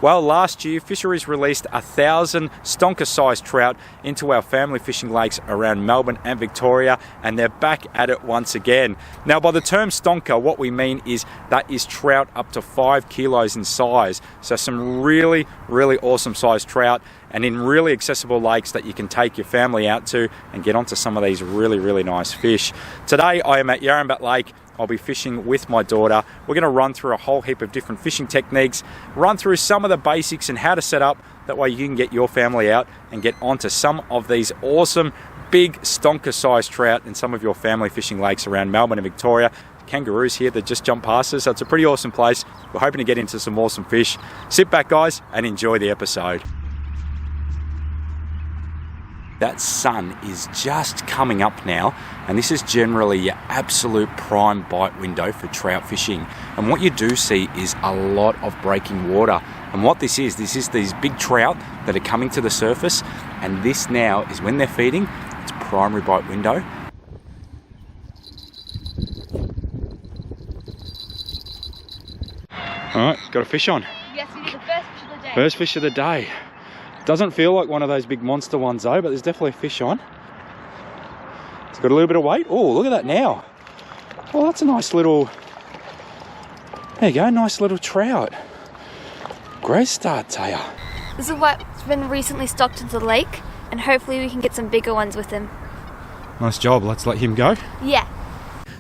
Well, last year, Fisheries released 1,000 stonker-sized trout into our family fishing lakes around Melbourne and Victoria, and they're back at it once again. Now, by the term stonker, what we mean is that is trout up to 5 kilos in size. So some really, really awesome sized trout, and in really accessible lakes that you can take your family out to and get onto some of these really, really nice fish. Today, I am at Yarrambat Lake. I'll be fishing with my daughter. We're going to run through a whole heap of different fishing techniques, run through some of the basics and how to set up. That way you can get your family out and get onto some of these awesome, big, stonker-sized trout in some of your family fishing lakes around Melbourne and Victoria. Kangaroos here that just jump past us, so it's a pretty awesome place. We're hoping to get into some awesome fish. Sit back, guys, and enjoy the episode. That sun is just coming up now, and this is generally your absolute prime bite window for trout fishing. And what you do see is a lot of breaking water. And what this is these big trout that are coming to the surface, and this now is when they're feeding, it's primary bite window. All right, got a fish on. Yes, we did the first fish of the day. First fish of the day. Doesn't feel like one of those big monster ones though, but there's definitely a fish on. It's got a little bit of weight. Oh, look at that now. Oh, that's a nice little, there you go, nice little trout. Great start, Taya. This is what's been recently stocked into the lake, and hopefully we can get some bigger ones with him. Nice job, let's let him go. Yeah.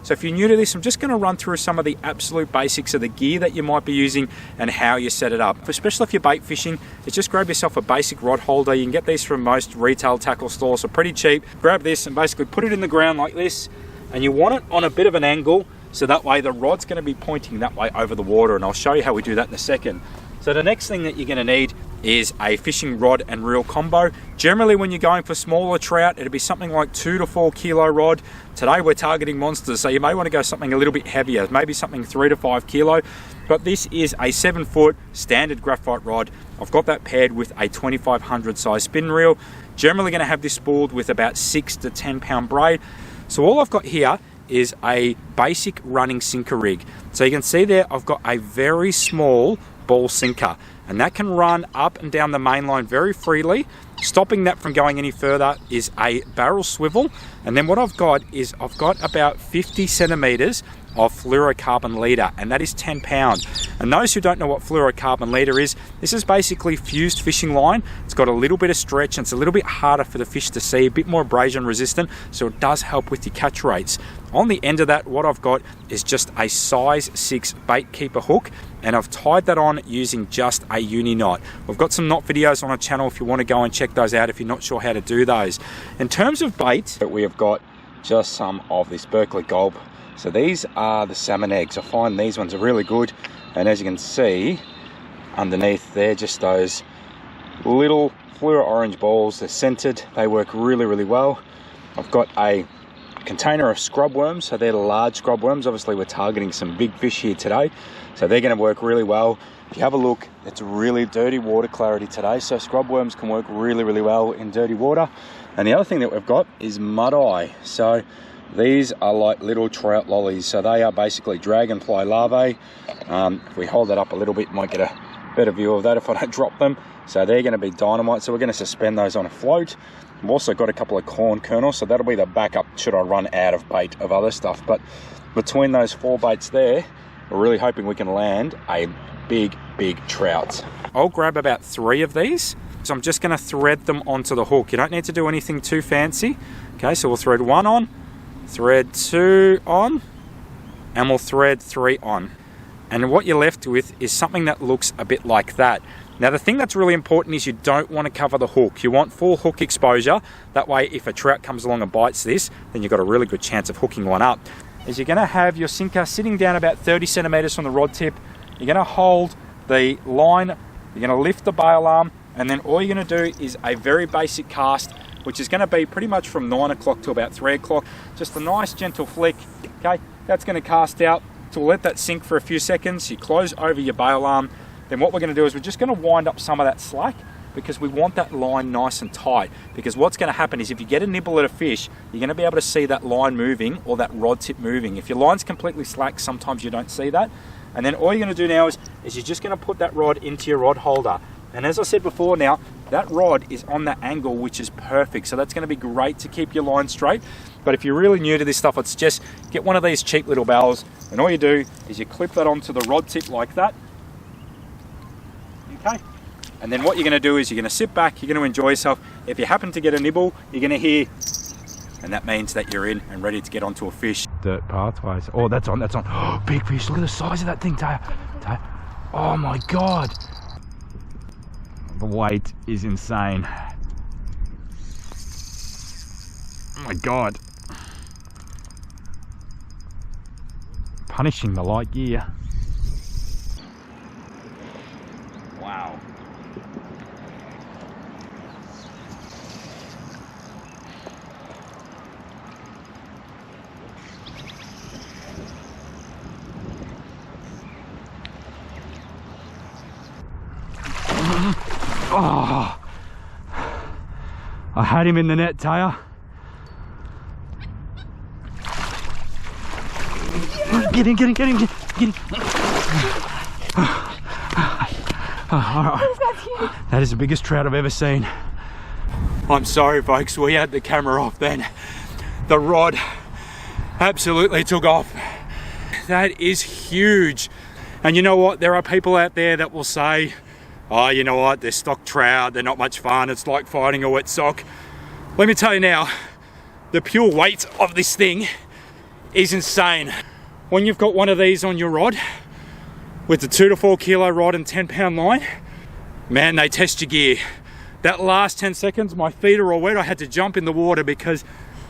So if you're new to this, I'm just going to run through some of the absolute basics of the gear that you might be using and how you set it up. Especially if you're bait fishing, it's just grab yourself a basic rod holder. You can get these from most retail tackle stores, so pretty cheap. Grab this and basically put it in the ground like this, and you want it on a bit of an angle, so that way the rod's going to be pointing that way over the water, and I'll show you how we do that in a second. So the next thing that you're going to need is a fishing rod and reel combo. Generally when you're going for smaller trout, it'll be something like 2 to 4 kilo rod. Today we're targeting monsters, so you may want to go something a little bit heavier, maybe something 3 to 5 kilo. But this is a 7-foot standard graphite rod. I've got that paired with a 2500 size spin reel. Generally going to have this spooled with about 6 to 10 pound braid. So all I've got here is a basic running sinker rig. So you can see there I've got a very small ball sinker, and that can run up and down the main line very freely. Stopping that from going any further is a barrel swivel, and then what I've got is I've got about 50 centimeters of fluorocarbon leader, and that is 10 pound. And those who don't know what fluorocarbon leader is, this is basically fused fishing line. It's got a little bit of stretch and it's a little bit harder for the fish to see, a bit more abrasion resistant, so it does help with your catch rates. On the end of that, what I've got is just a size 6 bait keeper hook, and I've tied that on using just a uni knot. We've got some knot videos on our channel if you want to go and check those out if you're not sure how to do those. In terms of bait, we have got just some of this Berkeley Gulp. So these are the salmon eggs. I find these ones are really good, and as you can see underneath, they're just those little fluoro orange balls. They're scented, they work really, really well. I've got a container of scrub worms, so they're the large scrub worms. Obviously we're targeting some big fish here today, so they're going to work really well. If you have a look, it's really dirty water clarity today, so scrub worms can work really, really well in dirty water. And the other thing that we've got is mud eye. So these are like little trout lollies, so they are basically dragonfly larvae. If we hold that up a little bit, you might get a better view of that if I don't drop them. So they're going to be dynamite, so we're going to suspend those on a float. I've also got a couple of corn kernels, so that'll be the backup should I run out of bait of other stuff. But between those 4 baits there, we're really hoping we can land a big, big trout. I'll grab about 3 of these. So I'm just going to thread them onto the hook. You don't need to do anything too fancy. Okay, so we'll thread 1 on, thread 2 on, and we'll thread 3 on. And what you're left with is something that looks a bit like that. Now the thing that's really important is you don't want to cover the hook. You want full hook exposure. That way if a trout comes along and bites this, then you've got a really good chance of hooking one up. Is you're going to have your sinker sitting down about 30 centimeters from the rod tip. You're going to hold the line, you're going to lift the bail arm, and then all you're going to do is a very basic cast, which is going to be pretty much from 9 o'clock to about 3 o'clock. Just a nice gentle flick. Okay, that's going to cast out. So we'll let that sink for a few seconds. You close over your bail arm. Then what we're going to do is we're just going to wind up some of that slack, because we want that line nice and tight. Because what's going to happen is if you get a nibble at a fish, you're going to be able to see that line moving or that rod tip moving. If your line's completely slack, sometimes you don't see that. And then all you're going to do now is you're just going to put that rod into your rod holder. And as I said before now, that rod is on the angle, which is perfect. So that's going to be great to keep your line straight. But if you're really new to this stuff, it's just get one of these cheap little bells, and all you do is you clip that onto the rod tip like that. Okay. And then what you're going to do is you're going to sit back, you're going to enjoy yourself. If you happen to get a nibble, you're going to hear, and that means that you're in and ready to get onto a fish. Dirt pathways. Oh, that's on, that's on. Oh, big fish. Look at the size of that thing, Taya. Oh my God. The weight is insane. Oh my God. Punishing the light gear. Wow. Oh, I had him in the net, Taya. Get in, get in, get in, get in. That is the biggest trout I've ever seen. I'm sorry, folks, we had the camera off then. The rod absolutely took off. That is huge. And you know what? There are people out there that will say, oh, you know what, they're stock trout, they're not much fun, it's like fighting a wet sock. Let me tell you now, the pure weight of this thing is insane. When you've got one of these on your rod, with the 2 to 4 kilo rod and 10-pound line, man, they test your gear. That last 10 seconds, my feet are all wet, I had to jump in the water because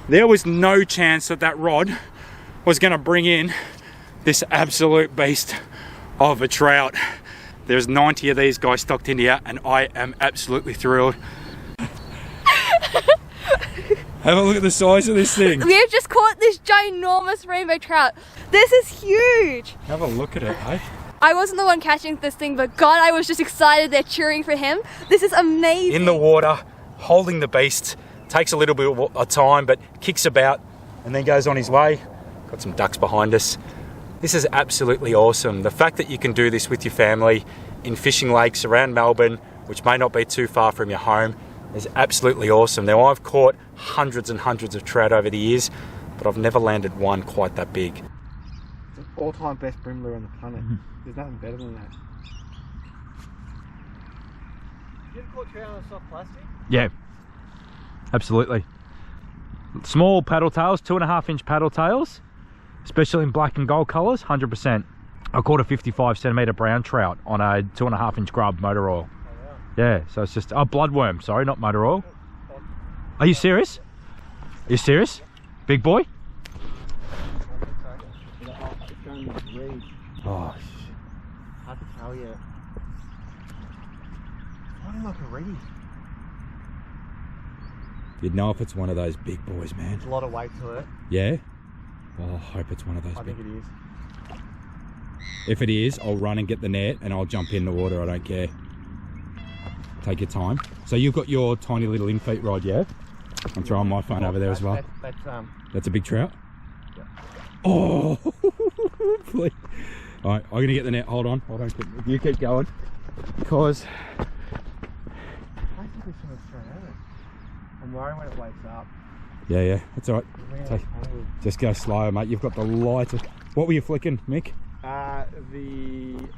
there was no chance that that rod was gonna bring in this absolute beast of a trout. There's 90 of these guys stocked in here, and I am absolutely thrilled. Have a look at the size of this thing. We have just caught this ginormous rainbow trout. This is huge. Have a look at it, hey? I wasn't the one catching this thing, but God, I was just excited there cheering for him. This is amazing. In the water, holding the beast. Takes a little bit of time, but kicks about and then goes on his way. Got some ducks behind us. This is absolutely awesome. The fact that you can do this with your family in fishing lakes around Melbourne, which may not be too far from your home, is absolutely awesome. Now, I've caught hundreds and hundreds of trout over the years, but I've never landed one quite that big. It's an all-time best bream lure on the planet. There's nothing better than that. You ever caught trout on soft plastic? Yeah, absolutely. Small paddle tails, 2.5-inch paddle tails, especially in black and gold colours, 100%. I caught a 55 centimetre brown trout on a 2.5-inch grub motor oil. Oh, wow. Yeah, so it's just a bloodworm, sorry, not motor oil. Are you serious? Are you serious? Big boy? Oh, shit. Hard to tell yet. I don't like a reedy. You'd know if it's one of those big boys, man. There's a lot of weight to it. Yeah? Oh, I hope it's one of those I big. think it is. If it is, I'll run and get the net and I'll jump in the water, I don't care. Take your time. So you've got your tiny little in-feet rod, yeah? I'm throwing my phone over there as well. That's a big trout? Yeah. Oh! Please. Alright, I'm gonna get the net. Hold on. You keep going. Because... I think we should have thrown it. I'm worried when it wakes up. Yeah, that's alright. Just go slow, mate. You've got the lightest... What were you flicking, Mick? The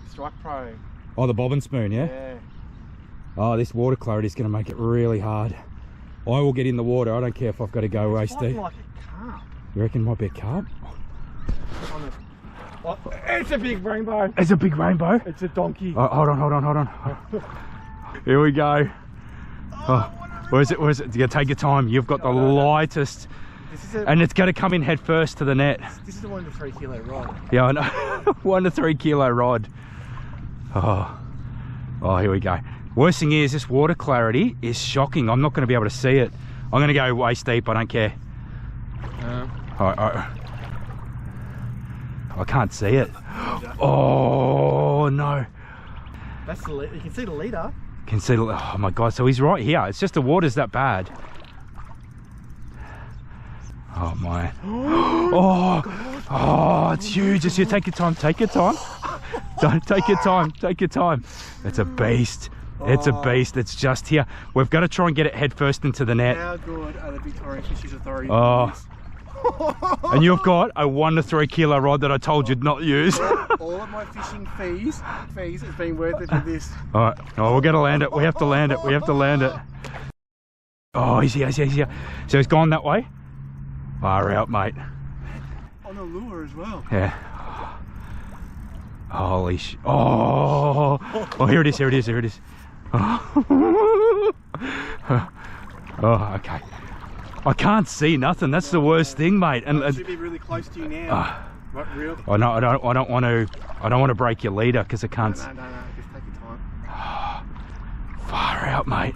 Strike Pro. Oh, the bobbin spoon, yeah? Yeah. Oh, this water clarity is going to make it really hard. I will get in the water. I don't care if I've got to go waist deep. Like a carp. You reckon it might be a carp? Oh, it's a big rainbow. It's a big rainbow? It's a donkey. Oh, hold on. Here we go. Oh, where is it? You got to take your time. You've got the lightest... And it's going to come in head first to the net. This is a 1 to 3 kilo rod. Yeah, I know. 1 to 3 kilo rod. Oh, here we go. Worst thing is, this water clarity is shocking. I'm not going to be able to see it. I'm going to go waist deep. I don't care. I can't see it. Oh no. That's the leader. You can see the leader. Can see the. Oh my God. So he's right here. It's just the water's that bad. Oh my. Oh, Oh, it's huge. It's here. Take your time. Take your time. Don't take your time. Take your time. It's a beast. It's a beast. It's just here. We've got to try and get it head first into the net. How good are the Victorian Fisheries Authority? Oh. And you've got a 1 to 3 kilo rod that I told you not use. All of my fishing fees has been worth it for this. All right. Oh, we're going to land it. We have to land it. We have to land it. Oh, he's here. He's here. He's here. So he's gone that way. Far out, mate. On the lure as well. Yeah. Holy sh... Oh. Oh, here it is. Here it is. Here it is. Oh, okay. I can't see nothing. That's the worst thing, mate. And it should be really close to you now. Right, real. I know. I don't want to break your leader because I can't. No. Just take your time. Far out, mate.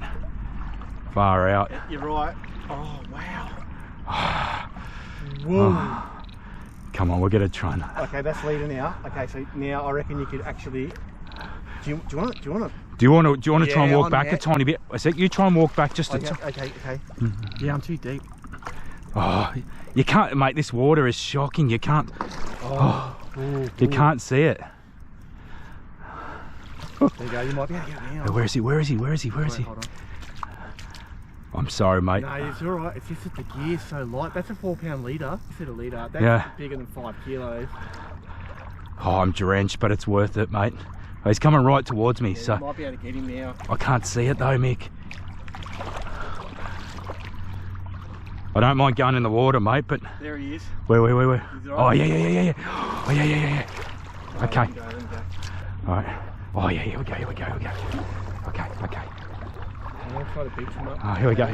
Far out. You're right. Oh wow. Whoa. Come on, we're gonna try and. Okay, that's leader now. Okay, so now I reckon you could actually. Do you want to? Do you want to try and walk back a tiny bit? I said you try and walk back just a tiny. Okay. Yeah, I'm too deep. Oh, you can't, mate. This water is shocking. You can't. You can't see it. There you go. You might be able to get it now. Where is he? Where is he? Where is he? Where is he? Hold on. I'm sorry, mate. No, it's all right. It's just that the gear's so light. That's a 4 pound leader. Instead of leader, that's bigger than 5 kilos. Oh, I'm drenched, but it's worth it, mate. Oh, he's coming right towards me, so you might be able to get him now. I can't see it though, Mick. I don't mind going in the water, mate, but there he is. Where? Right. Oh yeah. Oh yeah. Okay. Let him go. All right. Oh yeah, here we go. Okay. I'm gonna try to beach him up. Oh, here we go.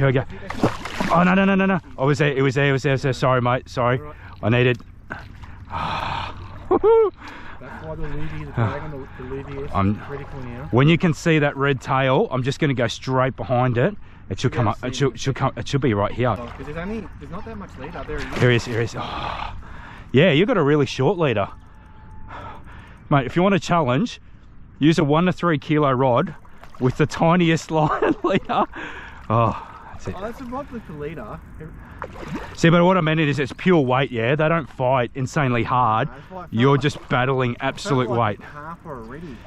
Oh no. I was there. It was there. Sorry, mate. Sorry. Right. I needed. That's why the levy, the drag on the levy is critical now. When you can see that red tail, I'm just going to go straight behind it. It should come up. It should come. It should be right here. Because there's not that much leader. There he is. Here he is. Oh. Yeah, you've got a really short leader, mate. If you want a challenge, use a 1 to 3 kilo rod with the tiniest line leader. Oh, that's it. Oh, that's a rod with the leader. See, but what I meant is it's pure weight, yeah? They don't fight insanely hard. No, you're just battling absolute like weight. Half already.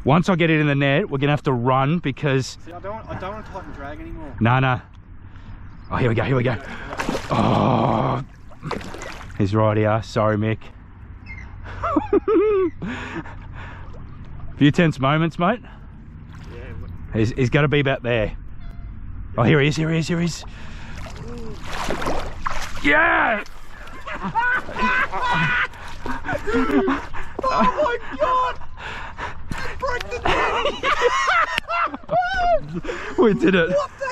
Once I get it in the net, we're going to have to run because... See, I don't want to tighten drag anymore. No. Oh, here we go. Oh, he's right here. Sorry, Mick. Few tense moments, mate. He's got to be about there. Oh, here he is. Yeah! Oh my god! Broke the net! We did it. What the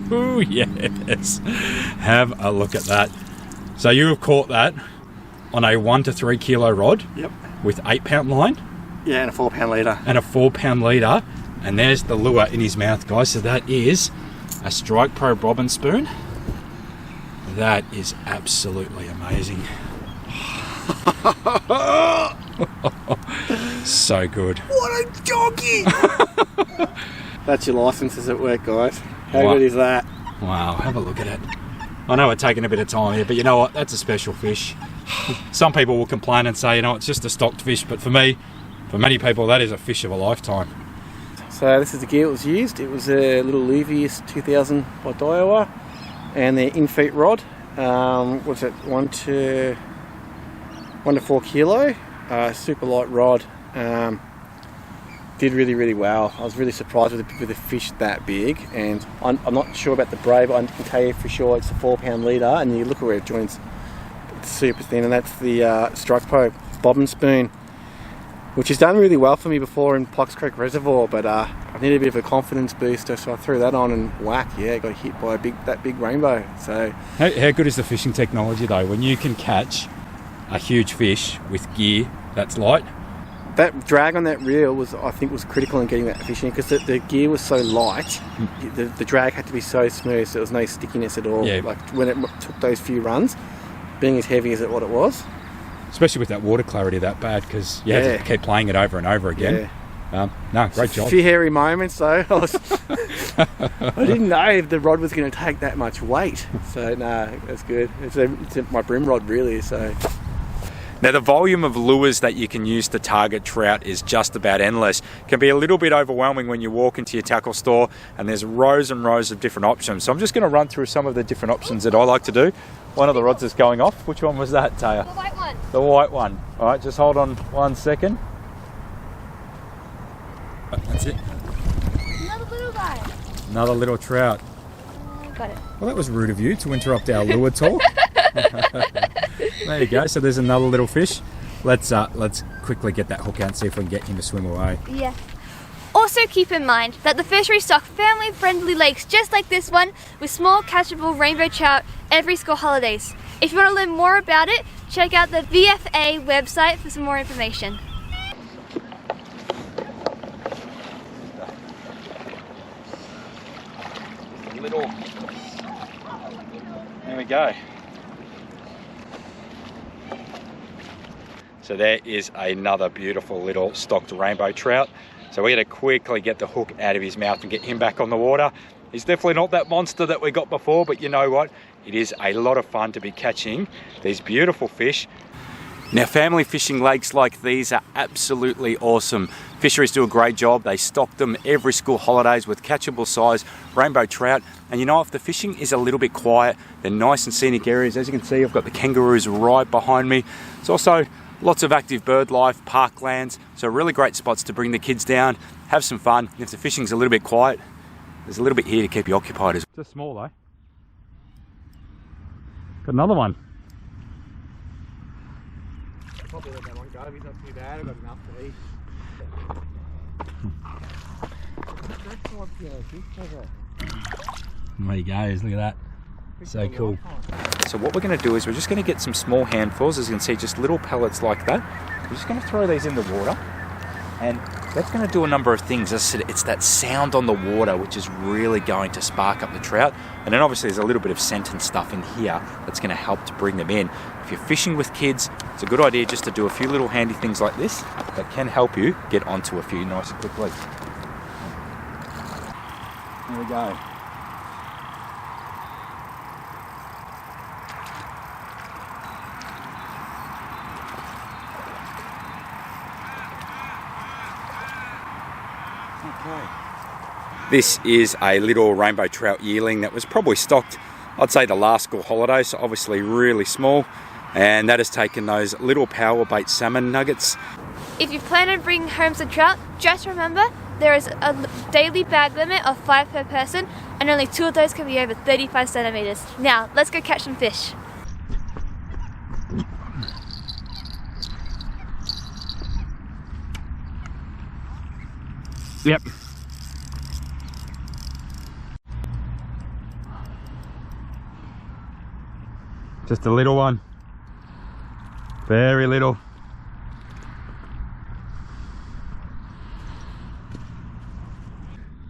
hell? Yes. Have a look at that. So you have caught that on a 1 to 3 kilo rod. Yep. With 8 pound line. Yeah, and a 4 pound leader. And a 4 pound leader. And there's the lure in his mouth, guys. So that is a Strike Pro bobbin spoon. That is absolutely amazing. So good. What a doggy! That's your licenses at work, guys. How good is that? Wow, have a look at it. I know we're taking a bit of time here, but you know what? That's a special fish. Some people will complain and say, you know, it's just a stocked fish, but for me, for many people, that is a fish of a lifetime. So this is the gear that was used. It was a little Levius 2000 by Daiwa, and their in-feet rod was at 1 to 4 kilo. Super light rod. Did really well. I was really surprised with a fish that big, and I'm not sure about the braid, but I can tell you for sure it's a 4 pound leader, and you look at where it joins. It's super thin, and that's the Strike Pro bobbin spoon, which has done really well for me before in Pikes Creek Reservoir, but I needed a bit of a confidence booster, so I threw that on and whack, yeah, got hit by that big rainbow. So how good is the fishing technology though, when you can catch a huge fish with gear that's light? That drag on that reel was critical in getting that fish in, because the gear was so light. The drag had to be so smooth, so there was no stickiness at all. Yeah. Like when it took those few runs, being as heavy as what it was. Especially with that water clarity that bad, because you had to keep playing it over and over again. No, great job. A few hairy moments though. I didn't know the rod was going to take that much weight. So no, that's good. It's my brim rod really. So now the volume of lures that you can use to target trout is just about endless. It can be a little bit overwhelming when you walk into your tackle store and there's rows and rows of different options. So I'm just going to run through some of the different options that I like to do. One of the rods is going off. Which one was that, Taya? The white one. The white one. All right, just hold on 1 second. That's it. Another little guy. Another little trout. Got it. Well, that was rude of you to interrupt our lure talk. There you go. So there's another little fish. Let's quickly get that hook out and see if we can get him to swim away. Yeah. Also keep in mind that the fishery stock family-friendly lakes just like this one with small catchable rainbow trout every school holidays. If you want to learn more about it, check out the VFA website for some more information. There we go. So there is another beautiful little stocked rainbow trout. So we're going to quickly get the hook out of his mouth and get him back on the water. He's definitely not that monster that we got before, but you know what? It is a lot of fun to be catching these beautiful fish. Now, family fishing lakes like these are absolutely awesome. Fisheries do a great job. They stock them every school holidays with catchable size rainbow trout. And you know, if the fishing is a little bit quiet, they're nice and scenic areas. As you can see, I've got the kangaroos right behind me. It's also lots of active bird life, parklands. So really great spots to bring the kids down, have some fun. If the fishing's a little bit quiet, there's a little bit here to keep you occupied. Just small though. Got another one. probably let that one go. He's not too bad. I've got enough to eat. There you go, look at that. So cool. So what we're going to do is we're just going to get some small handfuls, as you can see, just little pellets like that. We're just going to throw these in the water, and that's going to do a number of things. As I said, it's that sound on the water which is really going to spark up the trout, and then obviously there's a little bit of scent and stuff in here that's going to help to bring them in. If you're fishing with kids, it's a good idea just to do a few little handy things like this that can help you get onto a few nice and quickly. There we go. This is a little rainbow trout yearling that was probably stocked, I'd say, the last school holiday, so obviously really small, and that has taken those little power bait salmon nuggets. If you plan on bringing home some trout, just remember there is a daily bag limit of 5 per person, and only 2 of those can be over 35 centimeters. Now, let's go catch some fish. Yep. Just a little one. Very little.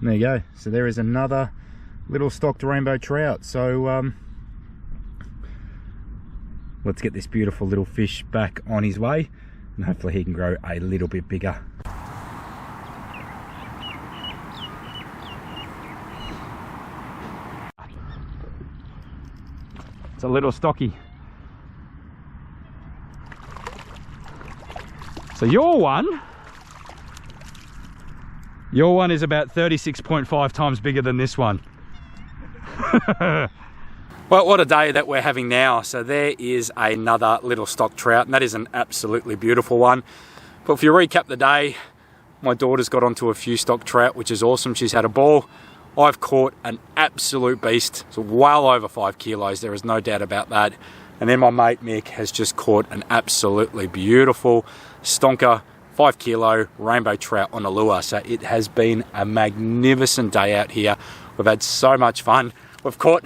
There you go. So there is another little stocked rainbow trout. So let's get this beautiful little fish back on his way, and hopefully he can grow a little bit bigger. It's a little stocky. So your one is about 36.5 times bigger than this one. Well, what a day that we're having now. So there is another little stock trout, and that is an absolutely beautiful one. But if you recap the day, my daughter's got onto a few stock trout, which is awesome. She's had a ball. I've caught an absolute beast. It's well over 5 kilos, there is no doubt about that. And then my mate Mick has just caught an absolutely beautiful stonker 5 kilo rainbow trout on a lure. So it has been a magnificent day out here. We've had so much fun. We've caught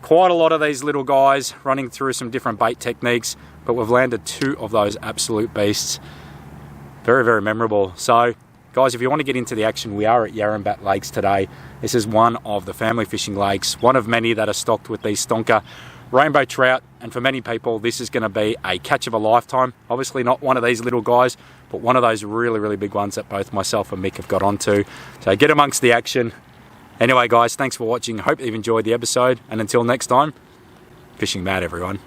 quite a lot of these little guys running through some different bait techniques, but we've landed 2 of those absolute beasts. Very, very memorable. So guys, if you want to get into the action, we are at Yarrambat Lakes today. This is one of the family fishing lakes, one of many that are stocked with these stonker rainbow trout, and for many people this is going to be a catch of a lifetime. Obviously not one of these little guys, but one of those really big ones that both myself and Mick have got onto. So get amongst the action. Anyway guys, thanks for watching. Hope you've enjoyed the episode, and until next time, fishing mad everyone.